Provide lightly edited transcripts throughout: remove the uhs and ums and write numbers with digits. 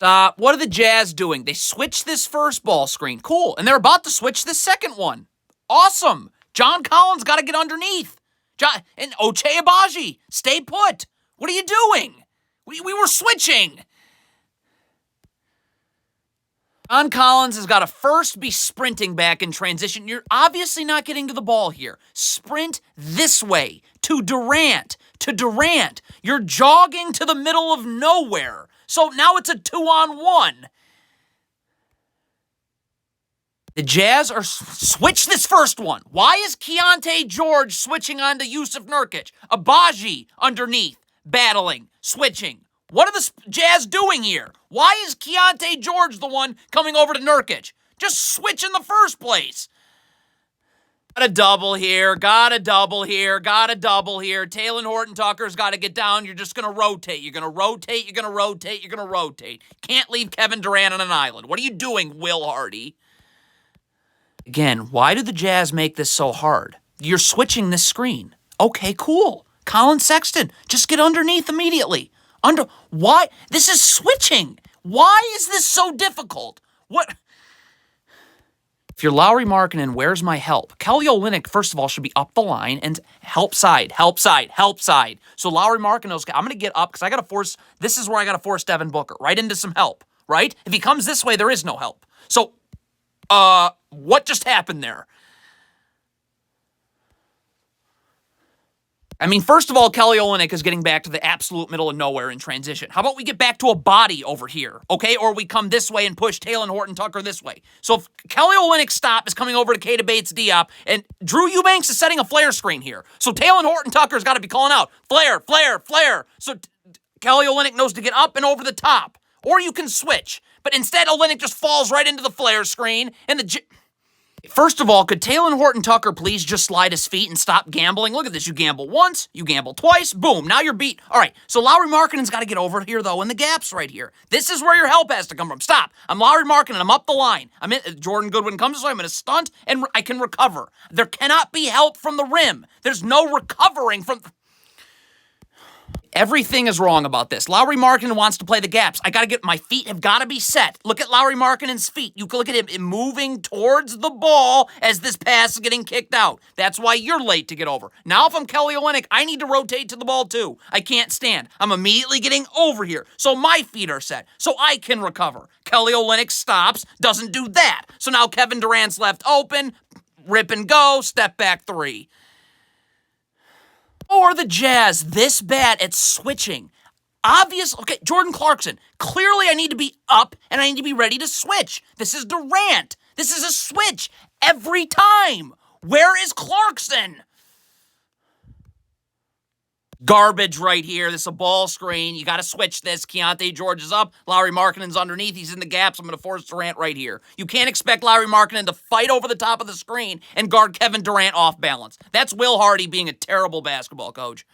What are the Jazz doing? They switched this first ball screen. Cool. And they're about to switch this second one. Awesome. John Collins got to get underneath. And Ochai Agbaji, stay put. What are you doing? We were switching. John Collins has got to first be sprinting back in transition. You're obviously not getting to the ball here. Sprint this way to Durant. You're jogging to the middle of nowhere. So now it's a 2-on-1. The Jazz are switch this first one. Why is Keontae George switching on to Yusuf Nurkic? Agbaji underneath, battling, switching. What are the Jazz doing here? Why is Keontae George the one coming over to Nurkic? Just switch in the first place. Got a double here. Talen Horton-Tucker's got to get down. You're just going to rotate. You're going to rotate. Can't leave Kevin Durant on an island. What are you doing, Will Hardy? Again, why do the Jazz make this so hard? You're switching this screen. Okay, cool. Colin Sexton, just get underneath immediately. Why? This is switching. Why is this so difficult? What? If you're Lauri Markkanen, where's my help? Kelly Olynyk, first of all, should be up the line and help side. So Lauri Markkanen's, I'm going to get up because this is where I got to force Devin Booker right into some help, right? If he comes this way, there is no help. So, what just happened there? I mean, first of all, Kelly Olynyk is getting back to the absolute middle of nowhere in transition. How about we get back to a body over here, okay? Or we come this way and push Talen Horton-Tucker this way. So if Kelly Olynyk's stop is coming over to Keita Bates-Diop, and Drew Eubanks is setting a flare screen here. So Talen Horton-Tucker's got to be calling out, flare. So Kelly Olynyk knows to get up and over the top. Or you can switch. But instead, Olynyk just falls right into the flare screen, and First of all, could Talen Horton-Tucker please just slide his feet and stop gambling? Look at this. You gamble once, you gamble twice, boom, now you're beat. All right, so Lauri Markkanen's got to get over here, though, in the gaps right here. This is where your help has to come from. Stop. I'm Lauri Markkanen. I'm up the line. Jordan Goodwin comes this way. I'm in a stunt, and I can recover. There cannot be help from the rim. There's no recovering from... Everything is wrong about this. Lauri Markkanen wants to play the gaps. My feet have got to be set. Look at Lauri Markkanen's feet. You can look at him moving towards the ball as this pass is getting kicked out. That's why you're late to get over. Now if I'm Kelly Olynyk, I need to rotate to the ball too. I can't stand. I'm immediately getting over here. So my feet are set. So I can recover. Kelly Olynyk stops, doesn't do that. So now Kevin Durant's left open, rip and go, step back three. Or the Jazz this bad at switching? Okay, Jordan Clarkson. Clearly I need to be up and I need to be ready to switch. This is Durant. This is a switch every time. Where is Clarkson? Garbage right here. This is a ball screen. You got to switch this. Keontae George is up. Lauri Markkanen's underneath. He's in the gaps. I'm going to force Durant right here. You can't expect Lauri Markkanen to fight over the top of the screen and guard Kevin Durant off balance. That's Will Hardy being a terrible basketball coach.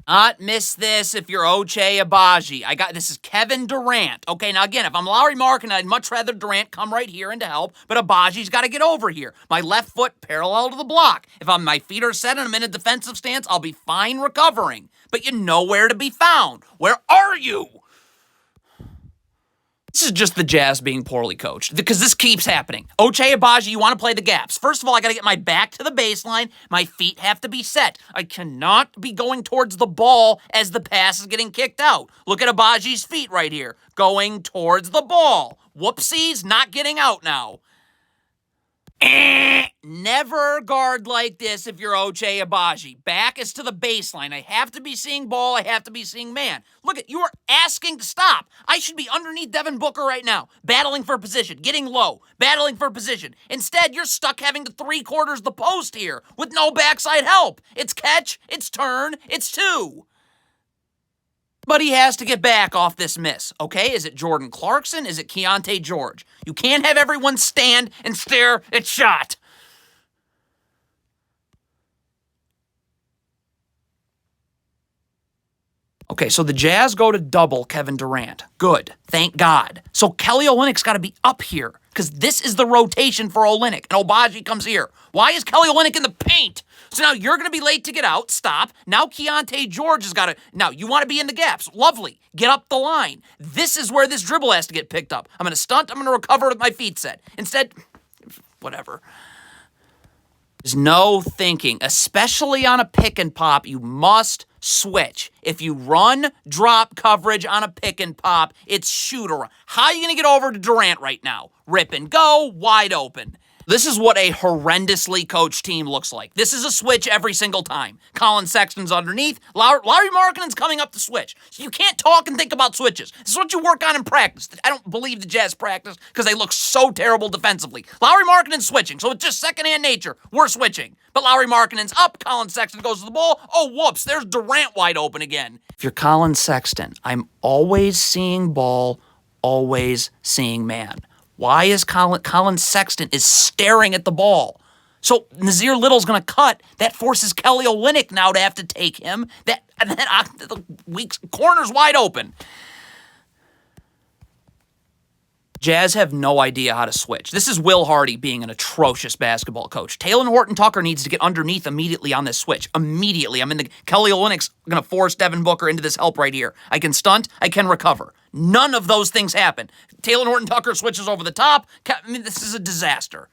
Not miss this if you're Ochai Agbaji. This is Kevin Durant. Okay, now again, if I'm Lauri Markkanen, I'd much rather Durant come right here and to help, but Agbaji's got to get over here. My left foot parallel to the block. If my feet are set and I'm in a defensive stance, I'll be fine recovering. But you're nowhere to be found. Where are you? This is just the Jazz being poorly coached because this keeps happening. Ochai Agbaji, you want to play the gaps. First of all, I got to get my back to the baseline. My feet have to be set. I cannot be going towards the ball as the pass is getting kicked out. Look at Agbaji's feet right here. Going towards the ball. Whoopsies, not getting out now. Never guard like this if you're Ochai Agbaji. Back is to the baseline. I have to be seeing ball. I have to be seeing man. Look, you are asking to stop. I should be underneath Devin Booker right now, battling for position, getting low, battling for position. Instead, you're stuck having to 3/4 the post here with no backside help. It's catch, it's turn, it's two. But he has to get back off this miss, okay? Is it Jordan Clarkson? Is it Keontae George? You can't have everyone stand and stare at shot. Okay, so the Jazz go to double Kevin Durant. Good, thank God. So Kelly Olynyk's got to be up here because this is the rotation for Olynyk, and Agbaji comes here. Why is Kelly Olynyk in the paint? So now you're going to be late to get out. Stop. Now Keontae George has got to, now you want to be in the gaps. Lovely. Get up the line. This is where this dribble has to get picked up. I'm going to stunt. I'm going to recover with my feet set. Instead, whatever. There's no thinking, especially on a pick and pop. You must switch. If you run drop coverage on a pick and pop, it's shoot around. How are you going to get over to Durant right now? Rip and go, wide open. This is what a horrendously coached team looks like. This is a switch every single time. Colin Sexton's underneath. Larry Markkanen's coming up the switch. So you can't talk and think about switches. This is what you work on in practice. I don't believe the Jazz practice because they look so terrible defensively. Larry Markkanen's switching, so it's just secondhand nature. We're switching. But Larry Markkanen's up. Colin Sexton goes to the ball. Oh, whoops. There's Durant wide open again. If you're Colin Sexton, I'm always seeing ball, always seeing man. Why is Colin Sexton is staring at the ball? So Nazir Little's going to cut. That forces Kelly Olynyk now to have to take him. And then the corner's wide open. Jazz have no idea how to switch. This is Will Hardy being an atrocious basketball coach. Taylor Horton-Tucker needs to get underneath immediately on this switch. Immediately. Kelly Olynyk's going to force Devin Booker into this help right here. I can stunt. I can recover. None of those things happen. Taylor Horton-Tucker switches over the top. This is a disaster.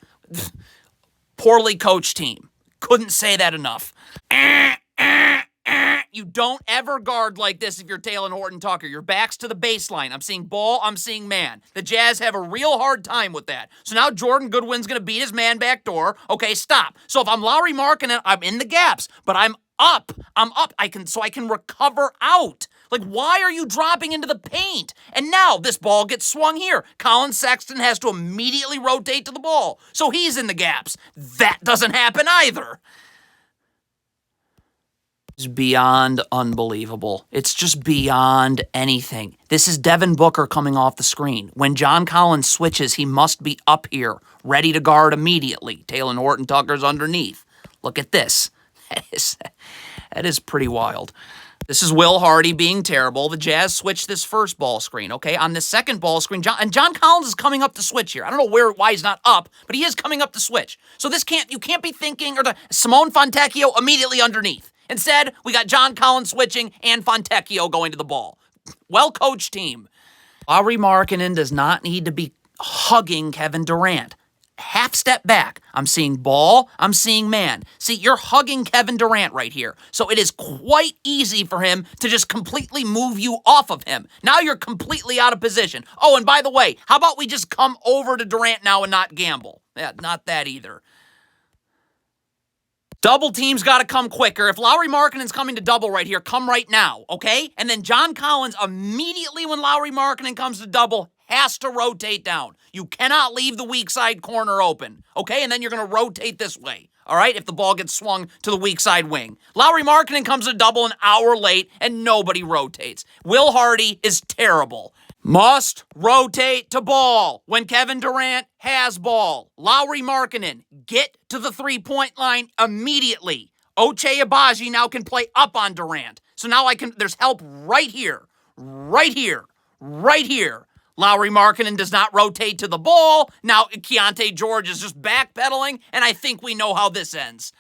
Poorly coached team. Couldn't say that enough. You don't ever guard like this if you're Taylor Horton-Tucker. Your back's to the baseline. I'm seeing ball, I'm seeing man. The Jazz have a real hard time with that. So now Jordan Goodwin's going to beat his man back door. Okay, stop. So if I'm Lauri Markkanen, I'm in the gaps, but I'm up. I can recover out. Like, why are you dropping into the paint? And now this ball gets swung here. Colin Sexton has to immediately rotate to the ball. So he's in the gaps. That doesn't happen either. It's beyond unbelievable. It's just beyond anything. This is Devin Booker coming off the screen. When John Collins switches, he must be up here, ready to guard immediately. Taylor Horton-Tucker's underneath. Look at this. That is pretty wild. This is Will Hardy being terrible. The Jazz switched this first ball screen, okay? On this second ball screen, John Collins is coming up the switch here. I don't know why he's not up, but he is coming up the switch. So you can't be thinking, Simone Fontecchio immediately underneath. Instead, we got John Collins switching and Fontecchio going to the ball. Well-coached team. Lauri Markkanen does not need to be hugging Kevin Durant. Half step back. I'm seeing ball. I'm seeing man. See, you're hugging Kevin Durant right here. So it is quite easy for him to just completely move you off of him. Now you're completely out of position. Oh, and by the way, how about we just come over to Durant now and not gamble? Yeah, not that either. Double team's got to come quicker. If Lauri Markkanen's coming to double right here, come right now, okay? And then John Collins, immediately when Lauri Markkanen comes to double, has to rotate down. You cannot leave the weak side corner open, okay? And then you're going to rotate this way, all right, if the ball gets swung to the weak side wing. Lauri Markkanen comes to double an hour late, and nobody rotates. Will Hardy is terrible. Must rotate to ball when Kevin Durant has ball. Lauri Markkanen, get to the three-point line immediately. Ochai Agbaji now can play up on Durant. So now there's help right here, right here, right here. Lauri Markkanen does not rotate to the ball. Now Keontae George is just backpedaling, and I think we know how this ends.